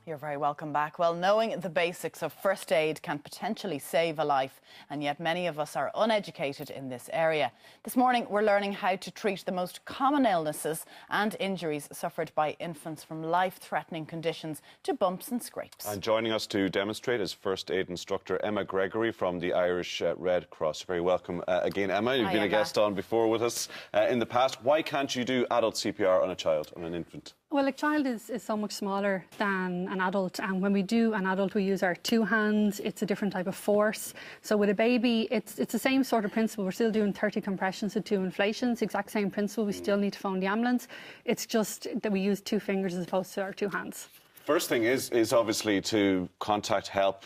You're very welcome back. Well, knowing the basics of first aid can potentially save a life, and yet many of us are uneducated in this area. This morning, we're learning how to treat the most common illnesses and injuries suffered by infants, from life-threatening conditions to bumps and scrapes. And joining us to demonstrate is first aid instructor Emma Gregory from the Irish Red Cross. Very welcome again, Emma. You've been a guest on before with us in the past. Why can't you do adult CPR on a child, on an infant? Well, a child is so much smaller than an adult, and when we do an adult, we use our two hands. It's a different type of force. So with a baby, it's the same sort of principle. We're still doing 30 compressions with 2 inflations, exact same principle. We still need to phone the ambulance. It's just that we use 2 fingers as opposed to our 2 hands. First thing is obviously to contact help,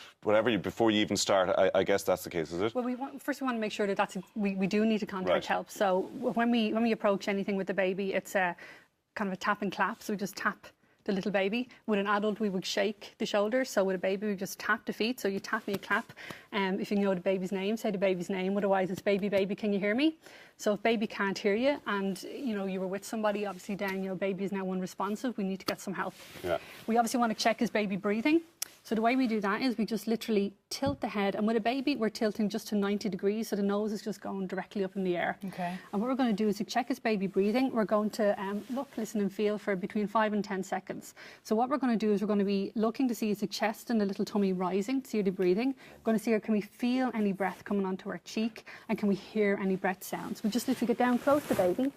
before you even start. I guess that's the case, is it? Well, first we want to make sure that we do need to contact help. So when we approach anything with the baby, it's a kind of a tap and clap, so we just tap the little baby. With an adult, we would shake the shoulders. So with a baby, we just tap the feet. So you tap and you clap. If you know the baby's name, say the baby's name. Otherwise, it's baby, baby, can you hear me? So if baby can't hear you, and you were with somebody, obviously then baby is now unresponsive. We need to get some help. Yeah. We obviously want to check his baby breathing. So the way we do that is we just literally tilt the head, and with a baby we're tilting just to 90 degrees, so the nose is just going directly up in the air. Okay. And what we're going to do is to check his baby breathing. We're going to look, listen and feel for between 5 and 10 seconds. So what we're going to do is we're going to be looking to see is the chest and the little tummy rising, to see the breathing. We're going to see, can we feel any breath coming onto our cheek, and can we hear any breath sounds. We just literally get down close to baby,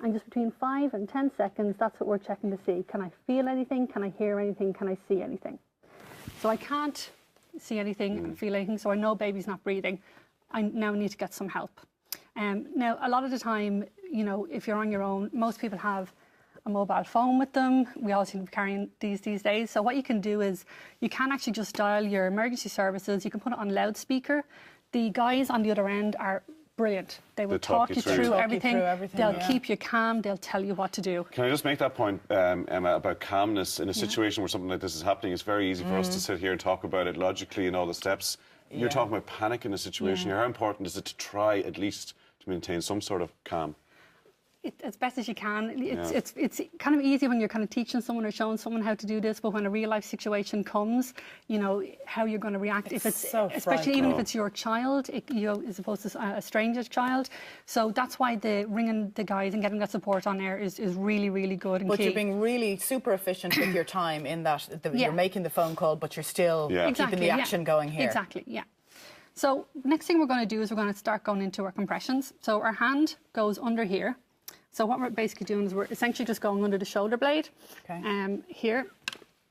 and just between 5 and 10 seconds, that's what we're checking to see. Can I feel anything? Can I hear anything? Can I see anything? So I can't see anything and feel anything, so I know baby's not breathing. I now need to get some help. Now, a lot of the time, if you're on your own, most people have a mobile phone with them. We all seem to be carrying these days. So what you can do is you can actually just dial your emergency services. You can put it on loudspeaker. The guys on the other end are brilliant. They will talk you through everything. They'll keep you calm. They'll tell you what to do. Can I just make that point, Emma, about calmness in a situation where something like this is happening? It's very easy for us to sit here and talk about it logically and all the steps. You're talking about panic in a situation here. How important is it to try at least to maintain some sort of calm? As best as you can. It's kind of easy when you're kind of teaching someone or showing someone how to do this, but when a real life situation comes, how you're going to react. Especially even if it's your child, as opposed to a stranger's child. So that's why ringing the guys and getting that support on air is really, really good and key. But you're being really super efficient with your time in that you're making the phone call, but you're still keeping the action going here. Exactly, yeah. So next thing we're going to do is we're going to start going into our compressions. So our hand goes under here. So what we're basically doing is we're essentially just going under the shoulder blade here.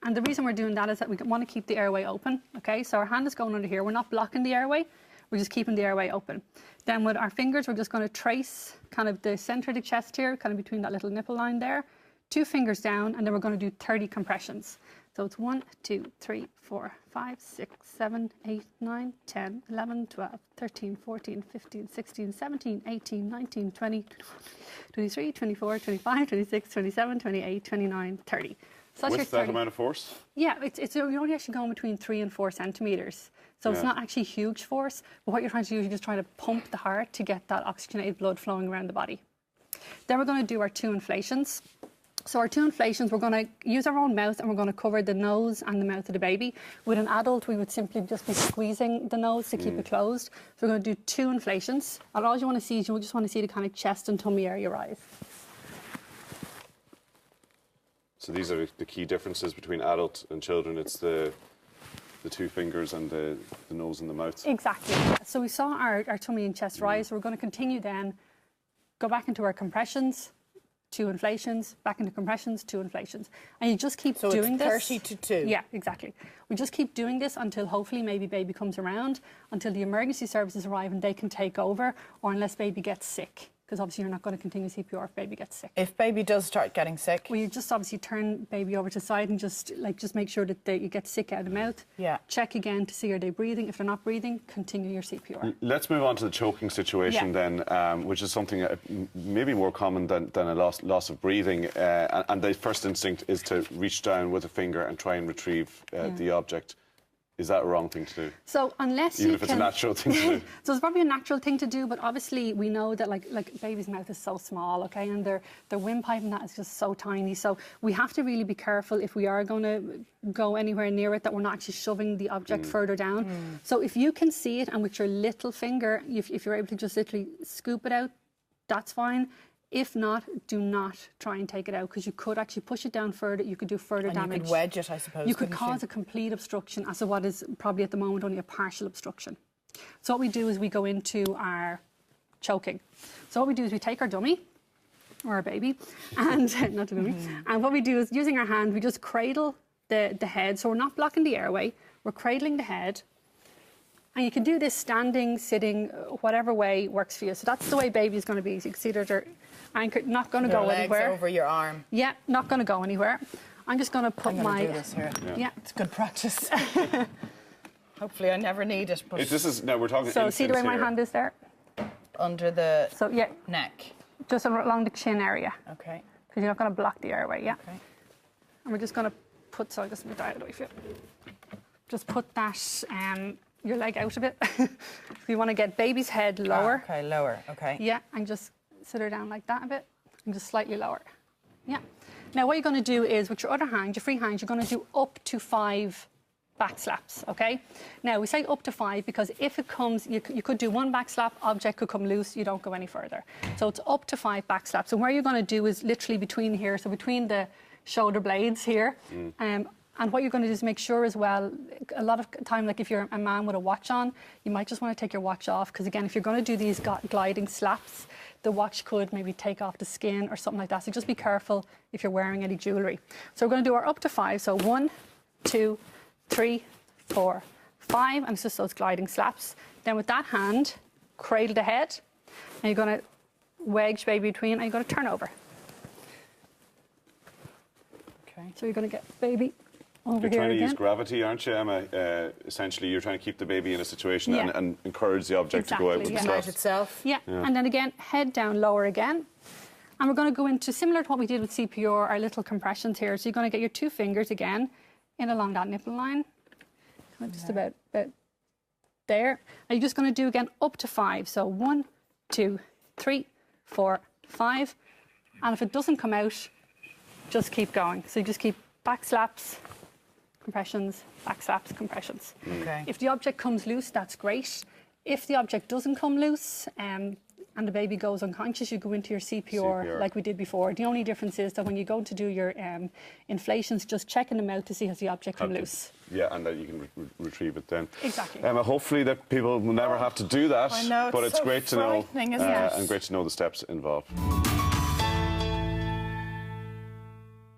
And the reason we're doing that is that we want to keep the airway open. Okay, so our hand is going under here. We're not blocking the airway. We're just keeping the airway open. Then with our fingers, we're just going to trace kind of the center of the chest here, kind of between that little nipple line there. 2 fingers down, and then we're going to do 30 compressions. So it's 1, 2, 3, 4, 5, 6, 7, 8, 9, 10, 11, 12, 13, 14, 15, 16, 17, 18, 19, 20, 23, 24, 25, 26, 27, 28, 29, 30. So with that amount of force? Yeah, you're only actually going between 3 and 4 centimetres. So it's not actually huge force, but what you're trying to do is you're just trying to pump the heart to get that oxygenated blood flowing around the body. Then we're going to do our 2 inflations. So our 2 inflations, we're going to use our own mouth and we're going to cover the nose and the mouth of the baby. With an adult, we would simply just be squeezing the nose to keep it closed. So we're going to do 2 inflations. And all you want to see is you just want to see the kind of chest and tummy area rise. So these are the key differences between adult and children. It's the 2 fingers and the nose and the mouth. Exactly. So we saw our tummy and chest rise. So we're going to continue then, go back into our compressions. 2 inflations, back into compressions, 2 inflations. And you just keep doing this. So it's 30 to 2. Yeah, exactly. We just keep doing this until hopefully maybe baby comes around, until the emergency services arrive and they can take over, or unless baby gets sick. Because obviously you're not going to continue CPR if baby gets sick. If baby does start getting sick? Well, you just obviously turn baby over to the side and just make sure that you get sick out of the mouth. Yeah. Check again to see are they breathing. If they're not breathing, continue your CPR. Let's move on to the choking situation then, which is something maybe more common than a loss of breathing. And the first instinct is to reach down with a finger and try and retrieve the object. Is that a wrong thing to do? So unless Even you if it's a natural thing to do. So it's probably a natural thing to do, but obviously we know that like baby's mouth is so small, okay, and their windpipe and that is just so tiny. So we have to really be careful if we are going to go anywhere near it that we're not actually shoving the object further down. So if you can see it and with your little finger, if you're able to just literally scoop it out, that's fine. If not, do not try and take it out because you could actually push it down further. You could do further damage. You could wedge it, I suppose. You could cause a complete obstruction as to what is probably at the moment only a partial obstruction. So what we do is we go into our choking. So what we do is we take our dummy or our baby and not the dummy. And what we do is using our hand, we just cradle the head. So we're not blocking the airway. We're cradling the head. And you can do this standing, sitting, whatever way works for you. So that's the way baby's going to be. So you can see that they're anchored, not going to go anywhere. Legs over your arm. Yeah, not going to go anywhere. I'm just going to put my... do this here. Yeah. It's good practice. Hopefully I never need it. But This is, now we're talking So see the way my hand is there? under the So yeah, neck. just along the chin area. Okay. Because you're not going to block the airway, yeah? Okay. And we're just going to put, so I'll just dial it away for you. Just put that, your leg out a bit. We want to get baby's head lower. Okay, lower. Okay. Yeah, and just sit her down like that a bit, and just slightly lower. Yeah. Now what you're going to do is, with your other hand, your free hand, you're going to do up to 5 back slaps, okay? Now, we say up to 5 because if it comes, you could do 1 back slap, object could come loose, you don't go any further. So it's up to 5 back slaps. And where you're going to do is literally between here, so between the shoulder blades here, and what you're going to do is make sure as well, a lot of time, like if you're a man with a watch on, you might just want to take your watch off because again, if you're going to do these gliding slaps, the watch could maybe take off the skin or something like that. So just be careful if you're wearing any jewellery. So we're going to do our up to 5. So 1, 2, 3, 4, 5, and it's just those gliding slaps. Then with that hand, cradle the head, and you're going to wedge baby between, and you're going to turn over. Okay. So you're going to get baby over You're here trying to again. use gravity, aren't you, Emma? Essentially, you're trying to keep the baby in a situation Yeah. and encourage the object to go out with Exactly, the yeah. Ignite slaps. itself. Yeah, and then again, head down, lower again. And we're going to go into, similar to what we did with CPR, our little compressions here. So you're going to get your 2 fingers again in along that nipple line. Just about there. And you're just going to do again up to 5. So 1, 2, 3, 4, 5. And if it doesn't come out, just keep going. So you just keep back slaps, compressions, back slaps, compressions. Okay. If the object comes loose, that's great. If the object doesn't come loose and the baby goes unconscious, you go into your CPR like we did before. The only difference is that when you go to do your inflations, just checking them out to see has the object come loose. Yeah, and that you can retrieve it then. Exactly. Emma, hopefully that people will never have to do that. I know, but it's it's so great to know, frightening, isn't it? and great to know the steps involved.